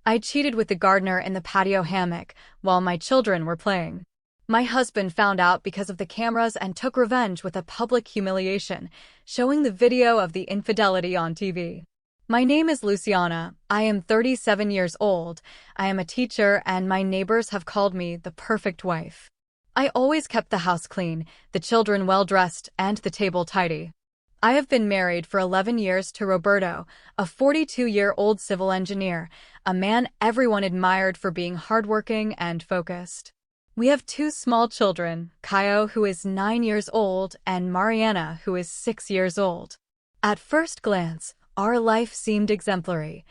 I cheated with the gardener in the patio hammock while my children were playing. My husband found out because of the cameras and took revenge with a public humiliation, showing the video of the infidelity on TV. My name is Luciana. I am 37 years old. I am a teacher, and my neighbors have called me the perfect wife. I always kept the house clean, the children well-dressed, and the table tidy. I have been married for 11 years to Roberto, a 42-year-old civil engineer, a man everyone admired for being hardworking and focused. We have two small children, Caio, who is 9 years old, and Mariana, who is 6 years old. At first glance, our life seemed exemplary.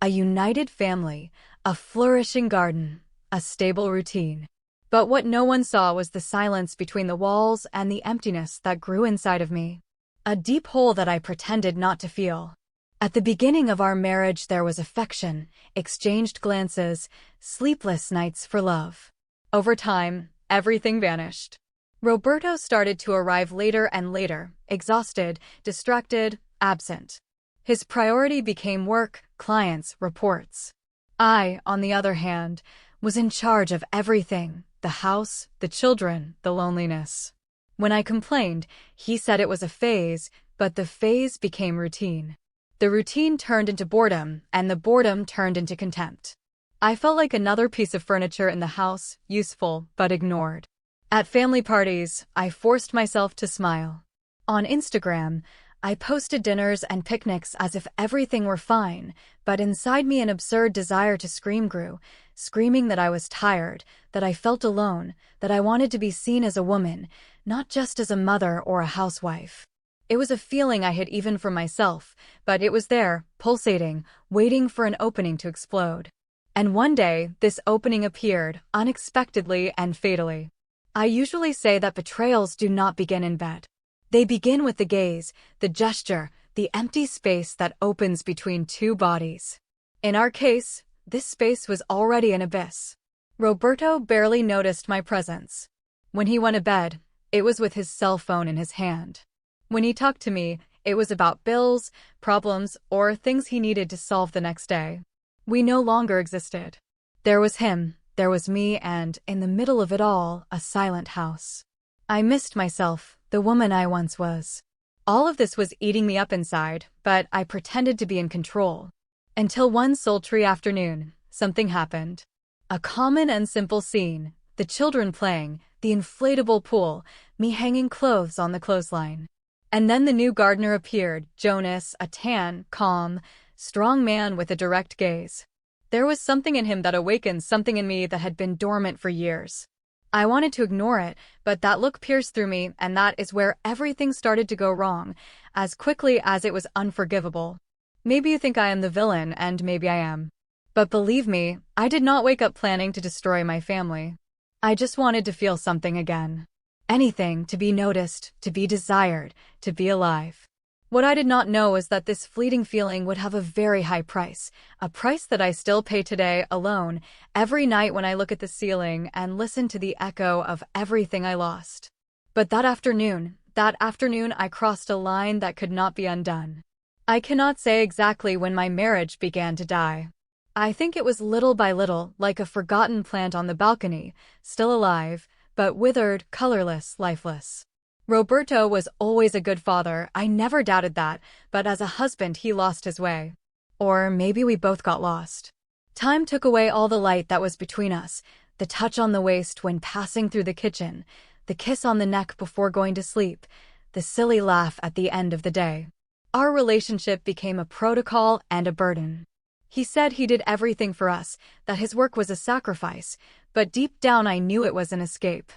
A united family, a flourishing garden, a stable routine. But what no one saw was the silence between the walls and the emptiness that grew inside of me. A deep hole that I pretended not to feel. At the beginning of our marriage there was affection, exchanged glances, sleepless nights for love. Over time, everything vanished. Roberto started to arrive later and later, exhausted, distracted, absent. His priority became work, clients, reports. I, on the other hand, was in charge of everything: the house, the children, the loneliness. When I complained, he said it was a phase, but the phase became routine. The routine turned into boredom, and the boredom turned into contempt. I felt like another piece of furniture in the house, useful but ignored. At family parties, I forced myself to smile. On Instagram, I posted dinners and picnics as if everything were fine, but inside me an absurd desire to scream grew, screaming that I was tired, that I felt alone, that I wanted to be seen as a woman, not just as a mother or a housewife. It was a feeling I hid even from myself, but it was there, pulsating, waiting for an opening to explode. And one day, this opening appeared, unexpectedly and fatally. I usually say that betrayals do not begin in bed. They begin with the gaze, the gesture, the empty space that opens between two bodies. In our case, this space was already an abyss. Roberto barely noticed my presence. When he went to bed, it was with his cell phone in his hand. When he talked to me, it was about bills, problems, or things he needed to solve the next day. We no longer existed. There was him, there was me, and, in the middle of it all, a silent house. I missed myself, the woman I once was. All of this was eating me up inside, but I pretended to be in control. Until one sultry afternoon, something happened. A common and simple scene: the children playing, the inflatable pool, me hanging clothes on the clothesline. And then the new gardener appeared, Jonas, a tan, calm, strong man with a direct gaze. There was something in him that awakened something in me that had been dormant for years. I wanted to ignore it, but that look pierced through me, and that is where everything started to go wrong, as quickly as it was unforgivable. Maybe you think I am the villain, and maybe I am. But believe me, I did not wake up planning to destroy my family. I just wanted to feel something again. Anything, to be noticed, to be desired, to be alive. What I did not know is that this fleeting feeling would have a very high price, a price that I still pay today, alone, every night when I look at the ceiling and listen to the echo of everything I lost. But that afternoon I crossed a line that could not be undone. I cannot say exactly when my marriage began to die. I think it was little by little, like a forgotten plant on the balcony, still alive, but withered, colorless, lifeless. Roberto was always a good father, I never doubted that, but as a husband he lost his way. Or maybe we both got lost. Time took away all the light that was between us, the touch on the waist when passing through the kitchen, the kiss on the neck before going to sleep, the silly laugh at the end of the day. Our relationship became a protocol and a burden. He said he did everything for us, that his work was a sacrifice, but deep down I knew it was an escape.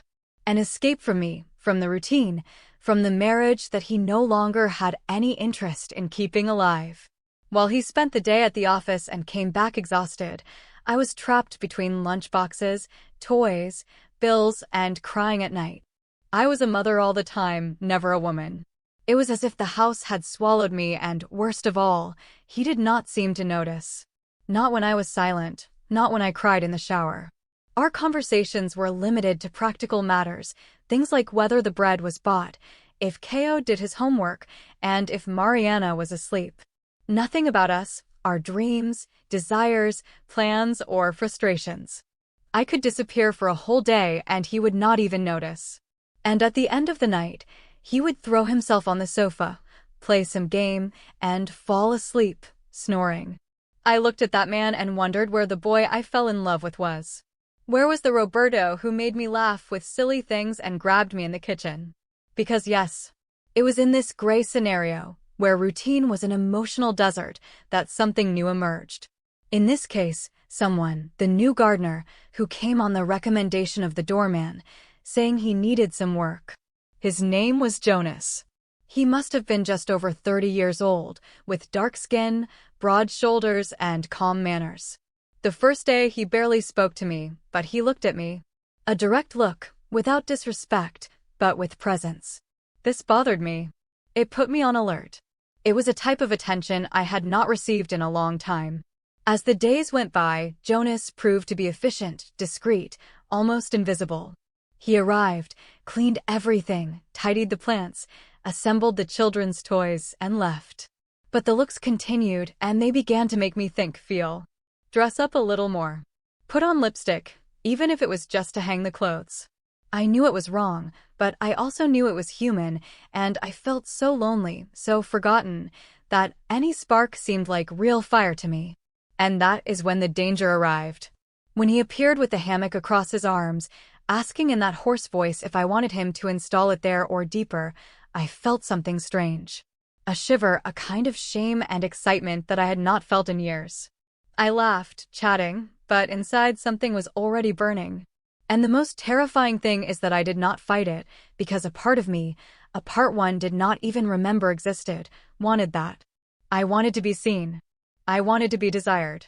An escape from me, from the routine, from the marriage that he no longer had any interest in keeping alive. While he spent the day at the office and came back exhausted, I was trapped between lunchboxes, toys, bills, and crying at night. I was a mother all the time, never a woman. It was as if the house had swallowed me, and, worst of all, he did not seem to notice. Not when I was silent, not when I cried in the shower. Our conversations were limited to practical matters, things like whether the bread was bought, if Caio did his homework, and if Mariana was asleep. Nothing about us, our dreams, desires, plans, or frustrations. I could disappear for a whole day and he would not even notice. And at the end of the night, he would throw himself on the sofa, play some game, and fall asleep, snoring. I looked at that man and wondered where the boy I fell in love with was. Where was the Roberto who made me laugh with silly things and grabbed me in the kitchen? Because yes, it was in this gray scenario, where routine was an emotional desert, that something new emerged. In this case, someone, the new gardener, who came on the recommendation of the doorman, saying he needed some work. His name was Jonas. He must have been just over 30 years old, with dark skin, broad shoulders, and calm manners. The first day he barely spoke to me, but he looked at me. A direct look, without disrespect, but with presence. This bothered me. It put me on alert. It was a type of attention I had not received in a long time. As the days went by, Jonas proved to be efficient, discreet, almost invisible. He arrived, cleaned everything, tidied the plants, assembled the children's toys, and left. But the looks continued, and they began to make me think, feel. Dress up a little more. Put on lipstick, even if it was just to hang the clothes. I knew it was wrong, but I also knew it was human, and I felt so lonely, so forgotten, that any spark seemed like real fire to me. And that is when the danger arrived. When he appeared with the hammock across his arms, asking in that hoarse voice if I wanted him to install it there or deeper, I felt something strange. A shiver, a kind of shame and excitement that I had not felt in years. I laughed, chatting, but inside something was already burning. And the most terrifying thing is that I did not fight it, because a part of me, a part one did not even remember existed, wanted that. I wanted to be seen. I wanted to be desired.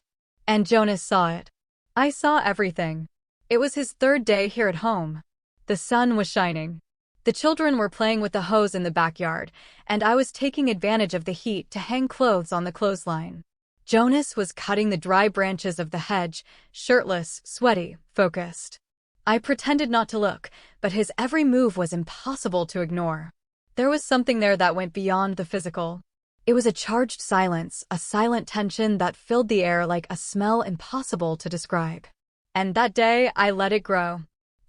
And Jonas saw it. I saw everything. It was his third day here at home. The sun was shining. The children were playing with the hose in the backyard, and I was taking advantage of the heat to hang clothes on the clothesline. Jonas was cutting the dry branches of the hedge, shirtless, sweaty, focused. I pretended not to look, but his every move was impossible to ignore. There was something there that went beyond the physical. It was a charged silence, a silent tension that filled the air like a smell impossible to describe. And that day, I let it grow.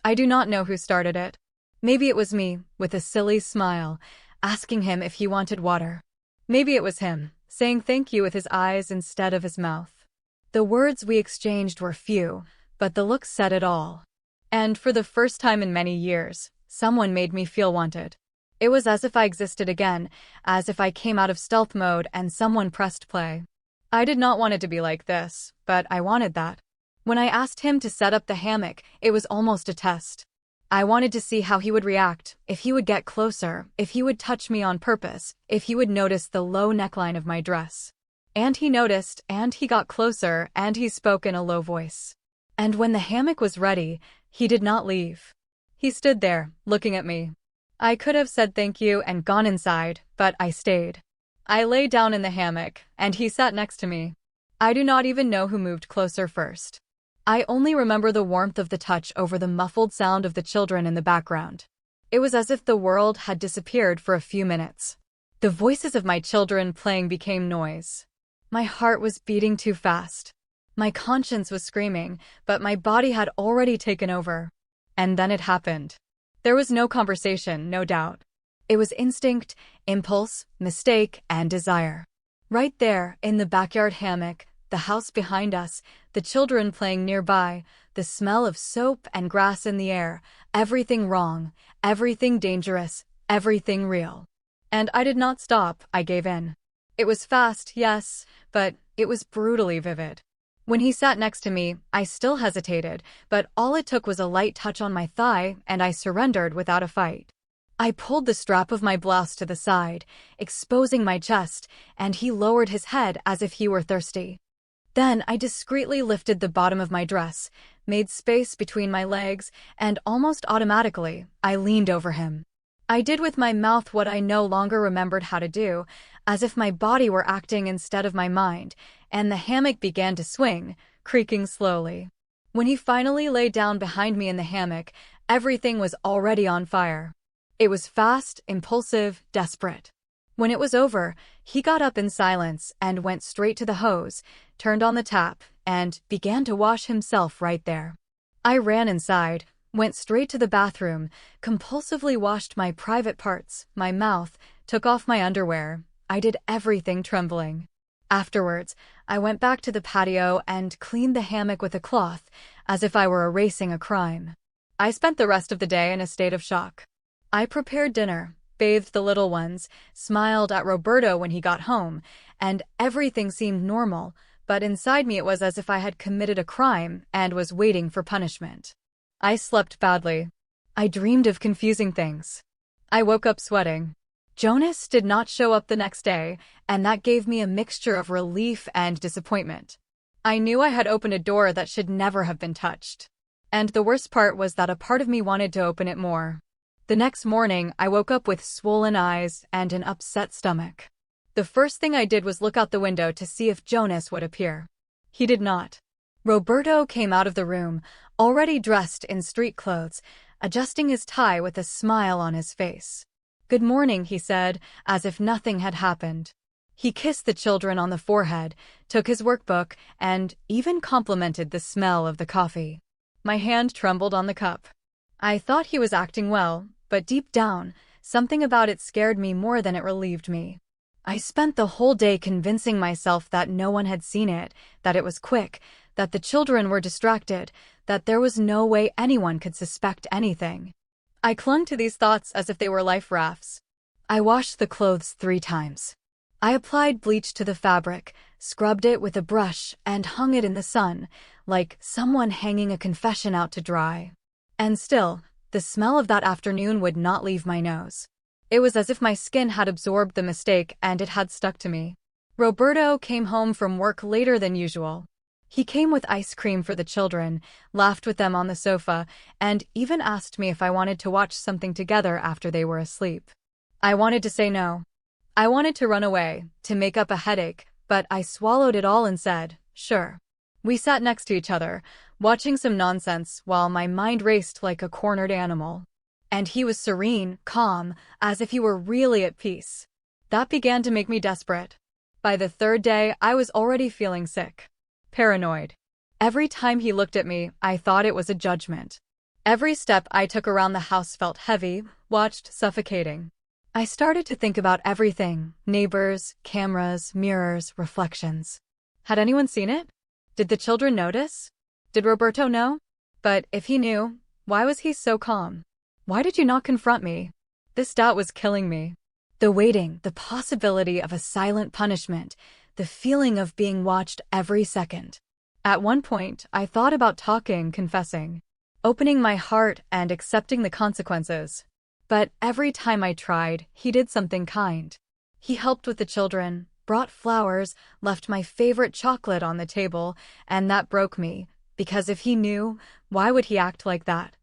I do not know who started it. Maybe it was me, with a silly smile, asking him if he wanted water. Maybe it was him, saying thank you with his eyes instead of his mouth. The words we exchanged were few, but the look said it all. And for the first time in many years, someone made me feel wanted. It was as if I existed again, as if I came out of stealth mode and someone pressed play. I did not want it to be like this, but I wanted that. When I asked him to set up the hammock, it was almost a test. I wanted to see how he would react, if he would get closer, if he would touch me on purpose, if he would notice the low neckline of my dress. And he noticed, and he got closer, and he spoke in a low voice. And when the hammock was ready, he did not leave. He stood there, looking at me. I could have said thank you and gone inside, but I stayed. I lay down in the hammock, and he sat next to me. I do not even know who moved closer first. I only remember the warmth of the touch over the muffled sound of the children in the background. It was as if the world had disappeared for a few minutes. The voices of my children playing became noise. My heart was beating too fast. My conscience was screaming, but my body had already taken over. And then it happened. There was no conversation, no doubt. It was instinct, impulse, mistake, and desire. Right there, in the backyard hammock, the house behind us, the children playing nearby, the smell of soap and grass in the air, everything wrong, everything dangerous, everything real. And I did not stop, I gave in. It was fast, yes, but it was brutally vivid. When he sat next to me, I still hesitated, but all it took was a light touch on my thigh, and I surrendered without a fight. I pulled the strap of my blouse to the side, exposing my chest, and he lowered his head as if he were thirsty. Then I discreetly lifted the bottom of my dress, made space between my legs, and almost automatically, I leaned over him. I did with my mouth what I no longer remembered how to do, as if my body were acting instead of my mind, and the hammock began to swing, creaking slowly. When he finally lay down behind me in the hammock, everything was already on fire. It was fast, impulsive, desperate. When it was over, he got up in silence and went straight to the hose, turned on the tap, and began to wash himself right there. I ran inside, went straight to the bathroom, compulsively washed my private parts, my mouth, took off my underwear. I did everything trembling. Afterwards, I went back to the patio and cleaned the hammock with a cloth, as if I were erasing a crime. I spent the rest of the day in a state of shock. I prepared dinner, bathed the little ones, smiled at Roberto when he got home, and everything seemed normal, but inside me it was as if I had committed a crime and was waiting for punishment. I slept badly. I dreamed of confusing things. I woke up sweating. Jonas did not show up the next day, and that gave me a mixture of relief and disappointment. I knew I had opened a door that should never have been touched. And the worst part was that a part of me wanted to open it more. The next morning, I woke up with swollen eyes and an upset stomach. The first thing I did was look out the window to see if Jonas would appear. He did not. Roberto came out of the room, already dressed in street clothes, adjusting his tie with a smile on his face. "Good morning," he said, as if nothing had happened. He kissed the children on the forehead, took his workbook, and even complimented the smell of the coffee. My hand trembled on the cup. I thought he was acting well, but deep down, something about it scared me more than it relieved me. I spent the whole day convincing myself that no one had seen it, that it was quick, that the children were distracted, that there was no way anyone could suspect anything. I clung to these thoughts as if they were life rafts. I washed the clothes 3 times. I applied bleach to the fabric, scrubbed it with a brush, and hung it in the sun, like someone hanging a confession out to dry. And still, the smell of that afternoon would not leave my nose. It was as if my skin had absorbed the mistake and it had stuck to me. Roberto came home from work later than usual. He came with ice cream for the children, laughed with them on the sofa, and even asked me if I wanted to watch something together after they were asleep. I wanted to say no. I wanted to run away, to make up a headache, but I swallowed it all and said, sure. We sat next to each other, watching some nonsense while my mind raced like a cornered animal. And he was serene, calm, as if he were really at peace. That began to make me desperate. By the 3rd day, I was already feeling sick. Paranoid. Every time he looked at me, I thought it was a judgment. Every step I took around the house felt heavy, watched suffocating. I started to think about everything: neighbors, cameras, mirrors, reflections. Had anyone seen it? Did the children notice? Did Roberto know? But if he knew, why was he so calm? Why did you not confront me? This doubt was killing me. The waiting, the possibility of a silent punishment, the feeling of being watched every second. At one point, I thought about talking, confessing, opening my heart and accepting the consequences. But every time I tried, he did something kind. He helped with the children, brought flowers, left my favorite chocolate on the table, and that broke me, because if he knew, why would he act like that?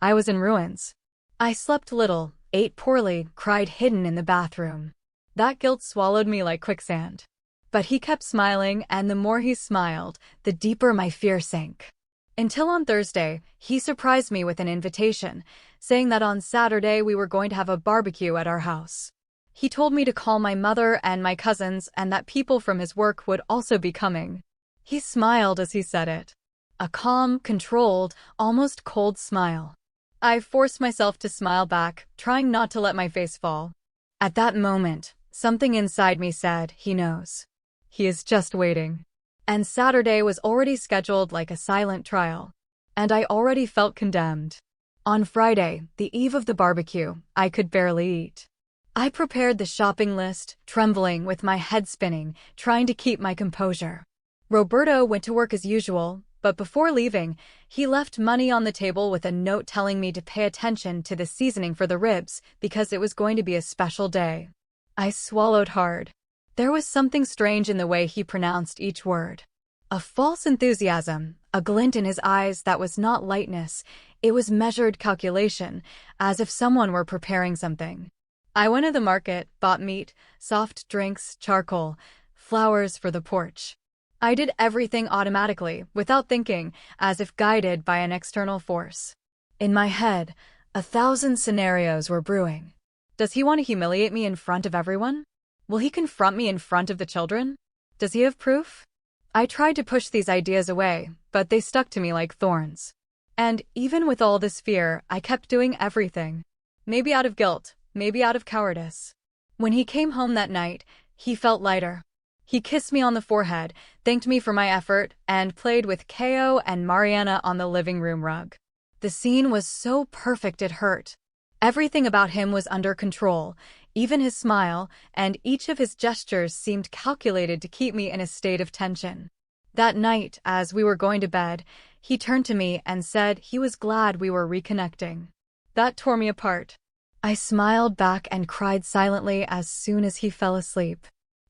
I was in ruins. I slept little, ate poorly, cried hidden in the bathroom. That guilt swallowed me like quicksand. But he kept smiling, and the more he smiled, the deeper my fear sank. Until on Thursday, he surprised me with an invitation, saying that on Saturday we were going to have a barbecue at our house. He told me to call my mother and my cousins and that people from his work would also be coming. He smiled as he said it. A calm, controlled, almost cold smile. I forced myself to smile back, trying not to let my face fall. At that moment, something inside me said, he knows. He is just waiting. And Saturday was already scheduled like a silent trial. And I already felt condemned. On Friday, the eve of the barbecue, I could barely eat. I prepared the shopping list, trembling with my head spinning, trying to keep my composure. Roberto went to work as usual, but before leaving, he left money on the table with a note telling me to pay attention to the seasoning for the ribs because it was going to be a special day. I swallowed hard. There was something strange in the way he pronounced each word. A false enthusiasm, a glint in his eyes that was not lightness, it was measured calculation, as if someone were preparing something. I went to the market, bought meat, soft drinks, charcoal, flowers for the porch. I did everything automatically, without thinking, as if guided by an external force. In my head, 1,000 scenarios were brewing. Does he want to humiliate me in front of everyone? Will he confront me in front of the children? Does he have proof? I tried to push these ideas away, but they stuck to me like thorns. And even with all this fear, I kept doing everything. Maybe out of guilt, maybe out of cowardice. When he came home that night, he felt lighter. He kissed me on the forehead, thanked me for my effort, and played with Ko and Mariana on the living room rug. The scene was so perfect it hurt. Everything about him was under control, even his smile, and each of his gestures seemed calculated to keep me in a state of tension. That night, as we were going to bed, he turned to me and said he was glad we were reconnecting. That tore me apart. I smiled back and cried silently as soon as he fell asleep.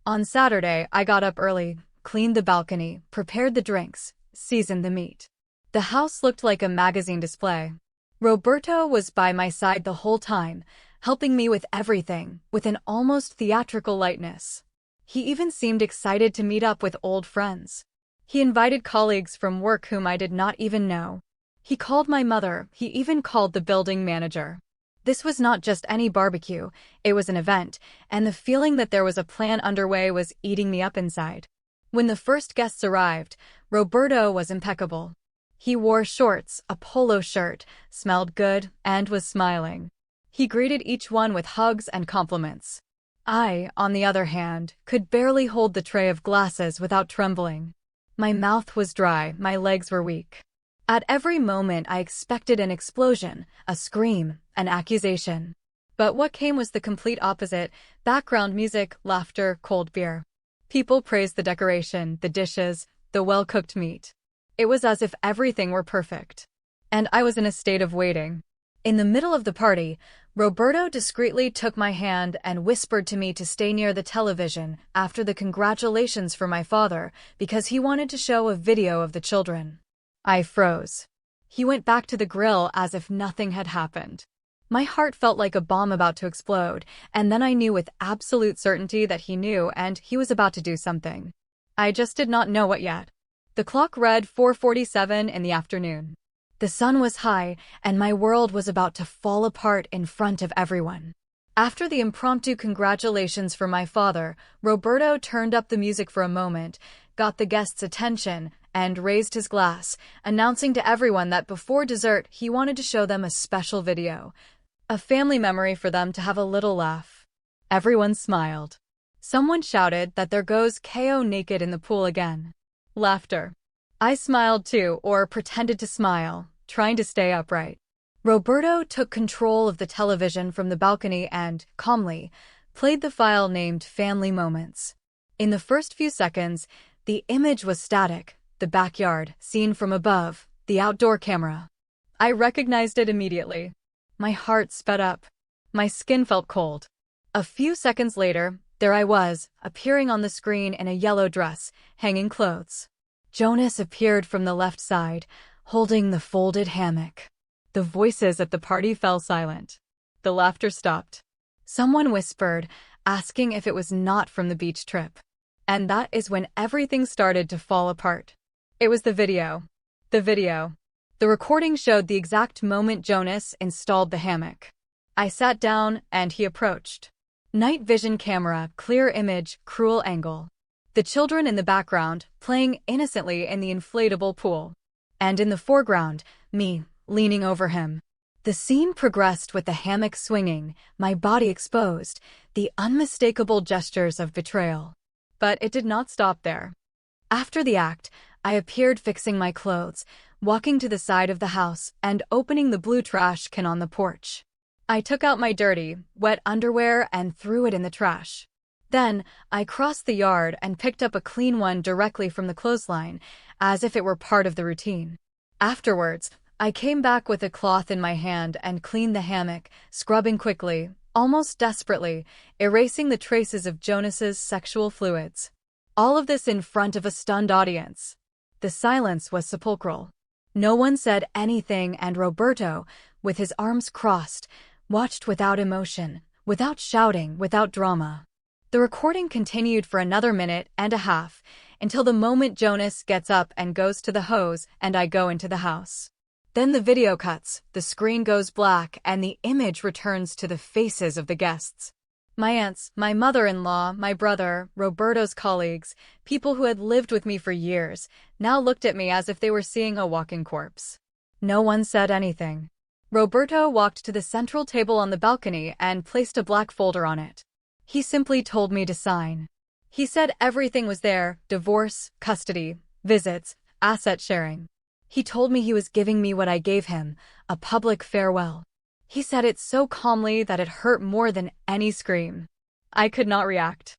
On Saturday, I got up early, cleaned the balcony, prepared the drinks, seasoned the meat. The house looked like a magazine display. Roberto was by my side the whole time, helping me with everything, with an almost theatrical lightness. He even seemed excited to meet up with old friends. He invited colleagues from work whom I did not even know. He called my mother, he even called the building manager. This was not just any barbecue, it was an event, and the feeling that there was a plan underway was eating me up inside. When the first guests arrived, Roberto was impeccable. He wore shorts, a polo shirt, smelled good, and was smiling. He greeted each one with hugs and compliments. I, on the other hand, could barely hold the tray of glasses without trembling. My mouth was dry, my legs were weak. At every moment I expected an explosion, a scream, an accusation. But what came was the complete opposite: background music, laughter, cold beer. People praised the decoration, the dishes, the well-cooked meat. It was as if everything were perfect. And I was in a state of waiting. In the middle of the party, Roberto discreetly took my hand and whispered to me to stay near the television after the congratulations for my father because he wanted to show a video of the children. I froze. He went back to the grill as if nothing had happened. My heart felt like a bomb about to explode, and then I knew with absolute certainty that he knew and he was about to do something. I just did not know what yet. The clock read 4:47 in the afternoon. The sun was high, and my world was about to fall apart in front of everyone. After the impromptu congratulations for my father, Roberto turned up the music for a moment, got the guests' attention, and raised his glass, announcing to everyone that before dessert he wanted to show them a special video, a family memory for them to have a little laugh. Everyone smiled. Someone shouted that there goes Ko naked in the pool again. Laughter. I smiled too, or pretended to smile, trying to stay upright. Roberto took control of the television from the balcony and, calmly, played the file named Family Moments. In the first few seconds, the image was static: the backyard, seen from above, the outdoor camera. I recognized it immediately. My heart sped up. My skin felt cold. A few seconds later, there I was, appearing on the screen in a yellow dress, hanging clothes. Jonas appeared from the left side, holding the folded hammock. The voices at the party fell silent. The laughter stopped. Someone whispered, asking if it was not from the beach trip. And that is when everything started to fall apart. It was the video. The video. The recording showed the exact moment Jonas installed the hammock. I sat down, and he approached. Night vision camera, clear image, cruel angle. The children in the background, playing innocently in the inflatable pool. And in the foreground, me, leaning over him. The scene progressed with the hammock swinging, my body exposed, the unmistakable gestures of betrayal. But it did not stop there. After the act, I appeared fixing my clothes, walking to the side of the house, and opening the blue trash can on the porch. I took out my dirty, wet underwear and threw it in the trash. Then, I crossed the yard and picked up a clean one directly from the clothesline, as if it were part of the routine. Afterwards, I came back with a cloth in my hand and cleaned the hammock, scrubbing quickly, almost desperately, erasing the traces of Jonas's sexual fluids. All of this in front of a stunned audience. The silence was sepulchral. No one said anything, and Roberto, with his arms crossed, watched without emotion, without shouting, without drama. The recording continued for another minute and a half, until the moment Jonas gets up and goes to the hose and I go into the house. Then the video cuts, the screen goes black, and the image returns to the faces of the guests. My aunts, my mother-in-law, my brother, Roberto's colleagues, people who had lived with me for years, now looked at me as if they were seeing a walking corpse. No one said anything. Roberto walked to the central table on the balcony and placed a black folder on it. He simply told me to sign. He said everything was there: divorce, custody, visits, asset sharing. He told me he was giving me what I gave him, a public farewell. He said it so calmly that it hurt more than any scream. I could not react.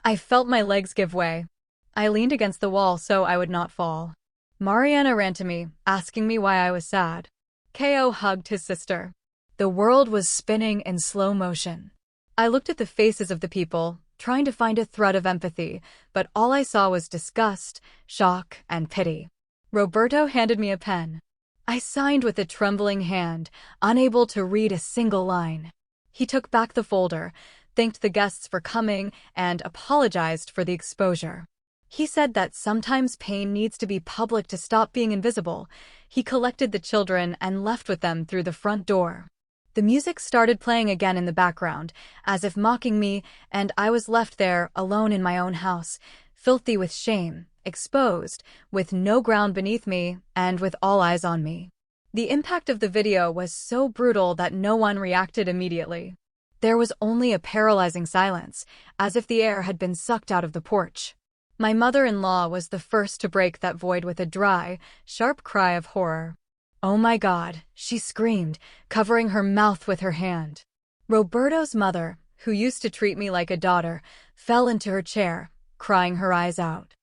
I felt my legs give way. I leaned against the wall so I would not fall. Mariana ran to me, asking me why I was sad. Ko hugged his sister. The world was spinning in slow motion. I looked at the faces of the people, trying to find a thread of empathy, but all I saw was disgust, shock, and pity. Roberto handed me a pen. I signed with a trembling hand, unable to read a single line. He took back the folder, thanked the guests for coming, and apologized for the exposure. He said that sometimes pain needs to be public to stop being invisible. He collected the children and left with them through the front door. The music started playing again in the background, as if mocking me, and I was left there, alone in my own house, filthy with shame, exposed, with no ground beneath me, and with all eyes on me. The impact of the video was so brutal that no one reacted immediately. There was only a paralyzing silence, as if the air had been sucked out of the porch. My mother-in-law was the first to break that void with a dry, sharp cry of horror. "Oh my God," she screamed, covering her mouth with her hand. Roberto's mother, who used to treat me like a daughter, fell into her chair, crying her eyes out.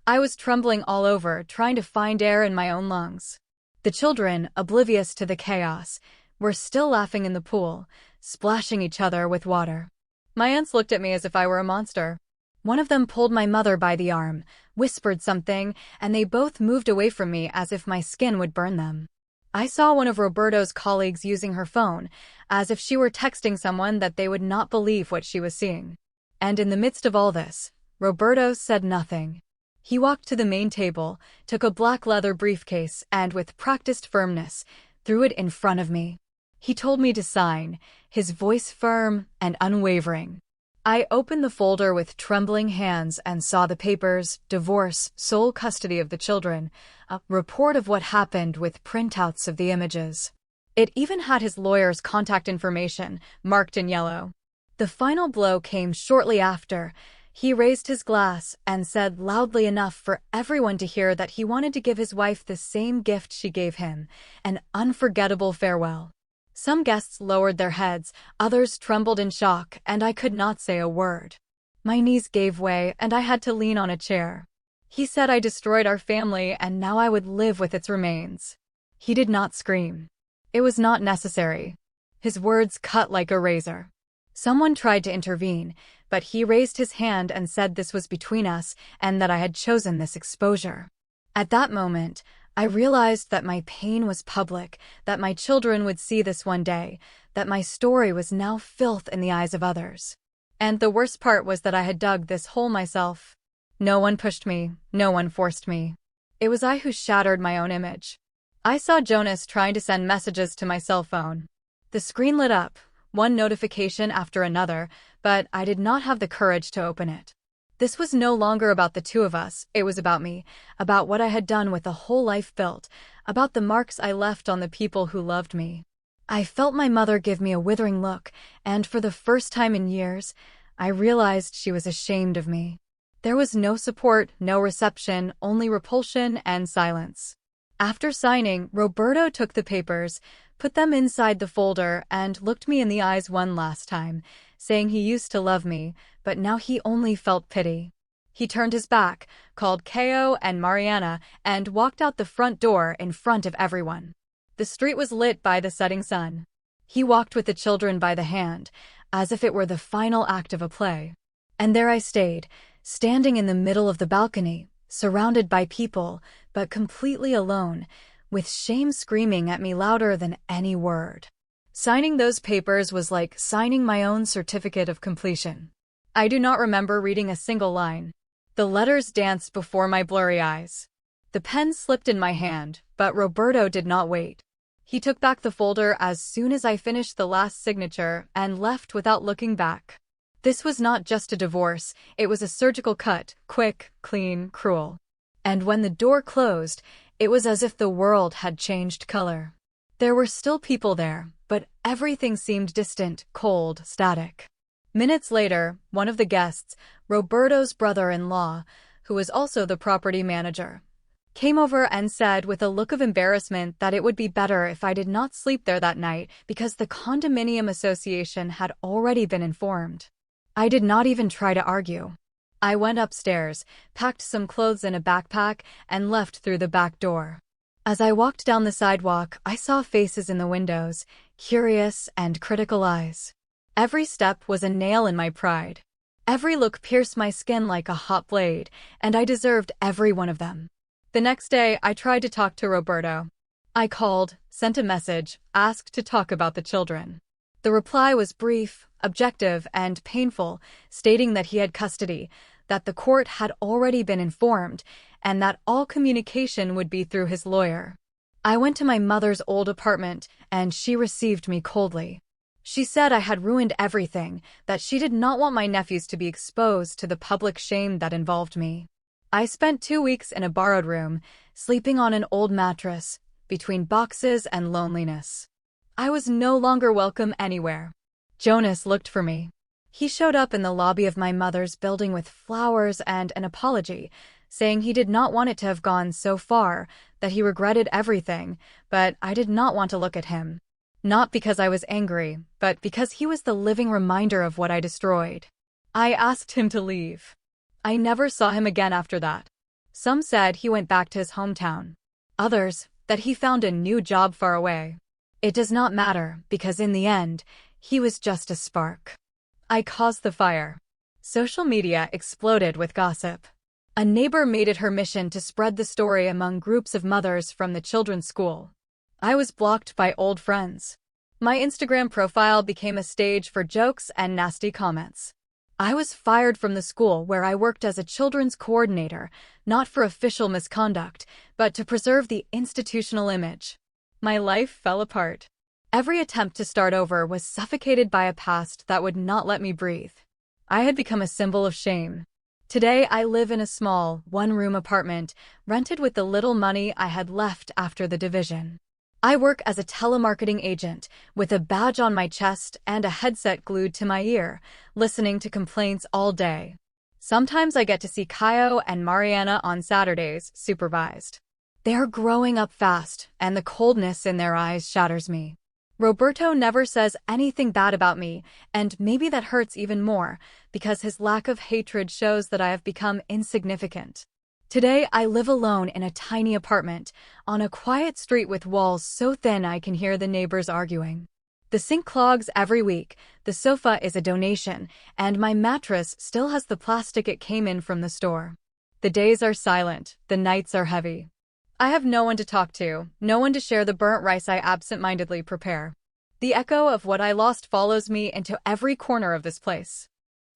I was trembling all over, trying to find air in my own lungs. The children, oblivious to the chaos, were still laughing in the pool, splashing each other with water. My aunts looked at me as if I were a monster. One of them pulled my mother by the arm, whispered something, and they both moved away from me as if my skin would burn them. I saw one of Roberto's colleagues using her phone, as if she were texting someone that they would not believe what she was seeing. And in the midst of all this, Roberto said nothing. He walked to the main table, took a black leather briefcase, and with practiced firmness, threw it in front of me. He told me to sign, his voice firm and unwavering. I opened the folder with trembling hands and saw the papers: divorce, sole custody of the children, a report of what happened with printouts of the images. It even had his lawyer's contact information, marked in yellow. The final blow came shortly after. He raised his glass and said loudly enough for everyone to hear that he wanted to give his wife the same gift she gave him, an unforgettable farewell. Some guests lowered their heads, others trembled in shock, and I could not say a word. My knees gave way, and I had to lean on a chair. He said I destroyed our family, and now I would live with its remains. He did not scream. It was not necessary. His words cut like a razor. Someone tried to intervene, but he raised his hand and said this was between us, and that I had chosen this exposure. At that moment, I realized that my pain was public, that my children would see this one day, that my story was now filth in the eyes of others. And the worst part was that I had dug this hole myself. No one pushed me, no one forced me. It was I who shattered my own image. I saw Jonas trying to send messages to my cell phone. The screen lit up, one notification after another, but I did not have the courage to open it. This was no longer about the two of us, it was about me, about what I had done with a whole life built, about the marks I left on the people who loved me. I felt my mother give me a withering look, and for the first time in years, I realized she was ashamed of me. There was no support, no reception, only repulsion and silence. After signing, Roberto took the papers, put them inside the folder, and looked me in the eyes one last time, saying he used to love me, but now he only felt pity. He turned his back, called Ko and Mariana, and walked out the front door in front of everyone. The street was lit by the setting sun. He walked with the children by the hand, as if it were the final act of a play. And there I stayed, standing in the middle of the balcony, surrounded by people, but completely alone, with shame screaming at me louder than any word. Signing those papers was like signing my own certificate of completion. I do not remember reading a single line. The letters danced before my blurry eyes. The pen slipped in my hand, but Roberto did not wait. He took back the folder as soon as I finished the last signature and left without looking back. This was not just a divorce, it was a surgical cut, quick, clean, cruel. And when the door closed, it was as if the world had changed color. There were still people there, but everything seemed distant, cold, static. Minutes later, one of the guests, Roberto's brother-in-law, who was also the property manager, came over and said with a look of embarrassment that it would be better if I did not sleep there that night because the condominium association had already been informed. I did not even try to argue. I went upstairs, packed some clothes in a backpack, and left through the back door. As I walked down the sidewalk, I saw faces in the windows, curious and critical eyes. Every step was a nail in my pride. Every look pierced my skin like a hot blade, and I deserved every one of them. The next day, I tried to talk to Roberto. I called, sent a message, asked to talk about the children. The reply was brief, objective, and painful, stating that he had custody, that the court had already been informed, and that all communication would be through his lawyer. I went to my mother's old apartment, and she received me coldly. She said I had ruined everything, that she did not want my nephews to be exposed to the public shame that involved me. I spent 2 weeks in a borrowed room, sleeping on an old mattress, between boxes and loneliness. I was no longer welcome anywhere. Jonas looked for me. He showed up in the lobby of my mother's building with flowers and an apology, saying he did not want it to have gone so far, that he regretted everything, but I did not want to look at him. Not because I was angry, but because he was the living reminder of what I destroyed. I asked him to leave. I never saw him again after that. Some said he went back to his hometown. Others, that he found a new job far away. It does not matter, because in the end, he was just a spark. I caused the fire. Social media exploded with gossip. A neighbor made it her mission to spread the story among groups of mothers from the children's school. I was blocked by old friends. My Instagram profile became a stage for jokes and nasty comments. I was fired from the school where I worked as a children's coordinator, not for official misconduct, but to preserve the institutional image. My life fell apart. Every attempt to start over was suffocated by a past that would not let me breathe. I had become a symbol of shame. Today, I live in a small, one-room apartment, rented with the little money I had left after the division. I work as a telemarketing agent, with a badge on my chest and a headset glued to my ear, listening to complaints all day. Sometimes I get to see Caio and Mariana on Saturdays, supervised. They are growing up fast, and the coldness in their eyes shatters me. Roberto never says anything bad about me, and maybe that hurts even more, because his lack of hatred shows that I have become insignificant. Today, I live alone in a tiny apartment, on a quiet street with walls so thin I can hear the neighbors arguing. The sink clogs every week, the sofa is a donation, and my mattress still has the plastic it came in from the store. The days are silent, the nights are heavy. I have no one to talk to, no one to share the burnt rice I absent-mindedly prepare. The echo of what I lost follows me into every corner of this place.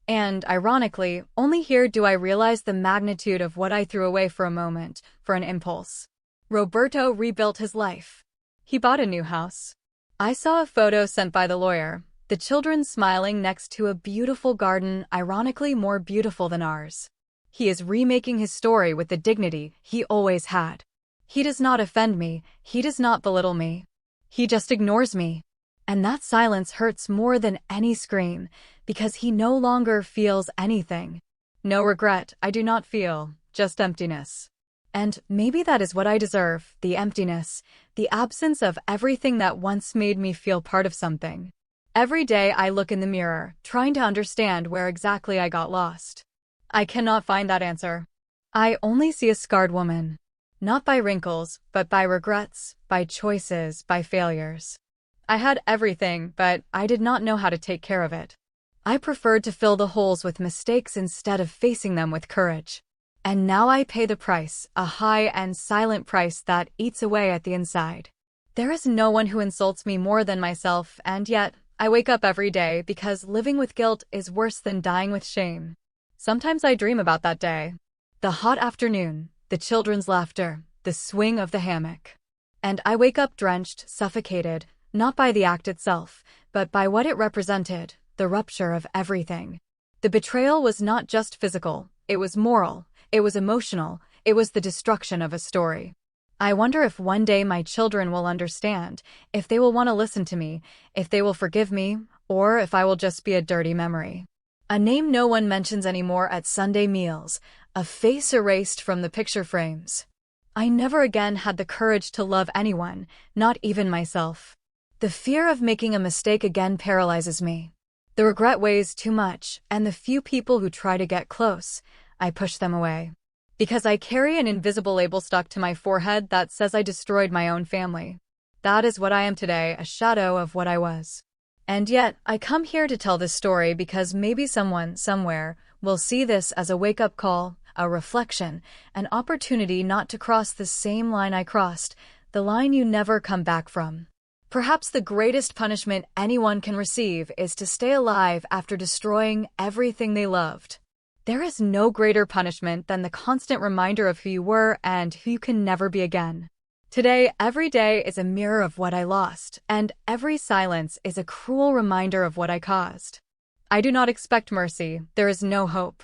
And, ironically, only here do I realize the magnitude of what I threw away for a moment, for an impulse. Roberto rebuilt his life. He bought a new house. I saw a photo sent by the lawyer, the children smiling next to a beautiful garden, ironically more beautiful than ours. He is remaking his story with the dignity he always had. He does not offend me, he does not belittle me. He just ignores me. And that silence hurts more than any scream, because he no longer feels anything. No regret, I do not feel, just emptiness. And maybe that is what I deserve, the emptiness, the absence of everything that once made me feel part of something. Every day I look in the mirror, trying to understand where exactly I got lost. I cannot find that answer. I only see a scarred woman. Not by wrinkles, but by regrets, by choices, by failures. I had everything, but I did not know how to take care of it. I preferred to fill the holes with mistakes instead of facing them with courage. And now I pay the price, a high and silent price that eats away at the inside. There is no one who insults me more than myself, and yet, I wake up every day because living with guilt is worse than dying with shame. Sometimes I dream about that day. The hot afternoon, the children's laughter, the swing of the hammock. And I wake up drenched, suffocated, not by the act itself, but by what it represented, the rupture of everything. The betrayal was not just physical, it was moral, it was emotional, it was the destruction of a story. I wonder if one day my children will understand, if they will want to listen to me, if they will forgive me, or if I will just be a dirty memory. A name no one mentions anymore at Sunday meals, a face erased from the picture frames. I never again had the courage to love anyone, not even myself. The fear of making a mistake again paralyzes me. The regret weighs too much, and the few people who try to get close, I push them away. Because I carry an invisible label stuck to my forehead that says I destroyed my own family. That is what I am today, a shadow of what I was. And yet, I come here to tell this story because maybe someone, somewhere, will see this as a wake-up call, a reflection, an opportunity not to cross the same line I crossed, the line you never come back from. Perhaps the greatest punishment anyone can receive is to stay alive after destroying everything they loved. There is no greater punishment than the constant reminder of who you were and who you can never be again. Today, every day is a mirror of what I lost, and every silence is a cruel reminder of what I caused. I do not expect mercy, there is no hope.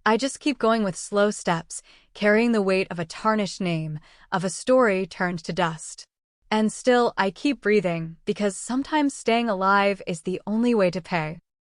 I just keep going with slow steps, carrying the weight of a tarnished name, of a story turned to dust. And still, I keep breathing, because sometimes staying alive is the only way to pay.